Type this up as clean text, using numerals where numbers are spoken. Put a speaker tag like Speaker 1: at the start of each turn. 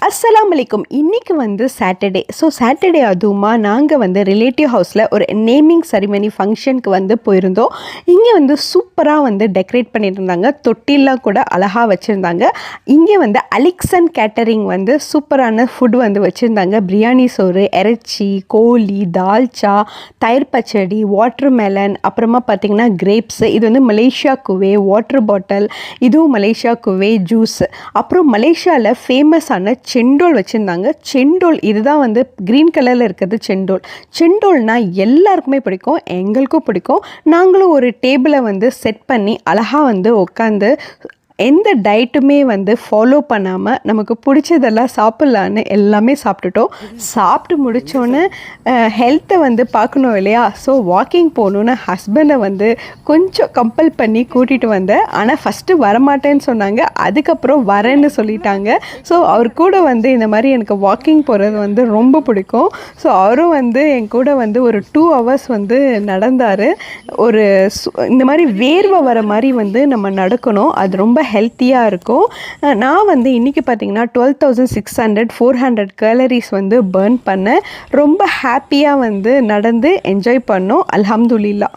Speaker 1: அஸ்ஸலாமு அலைக்கும். இன்றைக்கி வந்து சாட்டர்டே. ஸோ சாட்டர்டே அதுவுமா நாங்கள் வந்து ரிலேட்டிவ் ஹவுஸில் ஒரு நேமிங் செரிமனி ஃபங்க்ஷனுக்கு வந்து போயிருந்தோம். இங்கே வந்து சூப்பராக வந்து டெக்கரேட் பண்ணியிருந்தாங்க. தொட்டிலாம் கூட அழகாக வச்சுருந்தாங்க. இங்கே வந்து அலெக்சன் கேட்டரிங் வந்து சூப்பரான ஃபுட் வந்து வச்சுருந்தாங்க. பிரியாணி சோறு, இறைச்சி, கோழி, தால்ச்சா, தயிர் பச்சடி, வாட்டர் மெலன், அப்புறமா பார்த்திங்கன்னா கிரேப்ஸு. இது வந்து மலேசியா குவே, வாட்டர் பாட்டில், இதுவும் மலேசியா குவே, ஜூஸ். அப்புறம் மலேசியாவில் ஃபேமஸான செண்டோல் வச்சுருந்தாங்க. செண்டோல் இதுதான் வந்து க்ரீன் கலரில் இருக்கிறது செண்டோல். செண்டோல்னால் எல்லாருக்குமே பிடிக்கும், எங்களுக்கும் பிடிக்கும். நாங்களும் ஒரு டேபிளை வந்து செட் பண்ணி அழகாக வந்து உட்காந்து எந்த டயட்டுமே வந்து ஃபாலோ பண்ணாமல் நமக்கு பிடிச்சதெல்லாம் சாப்பிட்லான்னு எல்லாமே சாப்பிட்டுட்டோம். சாப்பிட்டு முடித்தோன்னே ஹெல்த்தை வந்து பார்க்கணும் இல்லையா? ஸோ வாக்கிங் போகணுன்னு ஹஸ்பண்டை வந்து கொஞ்சம் கம்பல் பண்ணி கூட்டிகிட்டு வந்தேன். ஆனால் ஃபஸ்ட்டு வரமாட்டேன்னு சொன்னாங்க, அதுக்கப்புறம் வரேன்னு சொல்லிட்டாங்க. ஸோ அவர் கூட வந்து இந்த மாதிரி எனக்கு வாக்கிங் போகிறது வந்து ரொம்ப பிடிக்கும். ஸோ அவரும் வந்து என் கூட வந்து ஒரு 2 hours வந்து நடந்தார். ஒரு இந்த மாதிரி வேர்வை வர மாதிரி வந்து நம்ம நடக்கணும், அது ரொம்ப ஹெல்த்தியாக இருக்கும். நான் வந்து இன்றைக்கி பார்த்திங்கன்னா 12,600 கேலரிஸ் வந்து பர்ன் பண்ணேன். ரொம்ப ஹாப்பியாக வந்து நடந்து என்ஜாய் பண்ணோம். அல்ஹம்துலில்லாஹ்.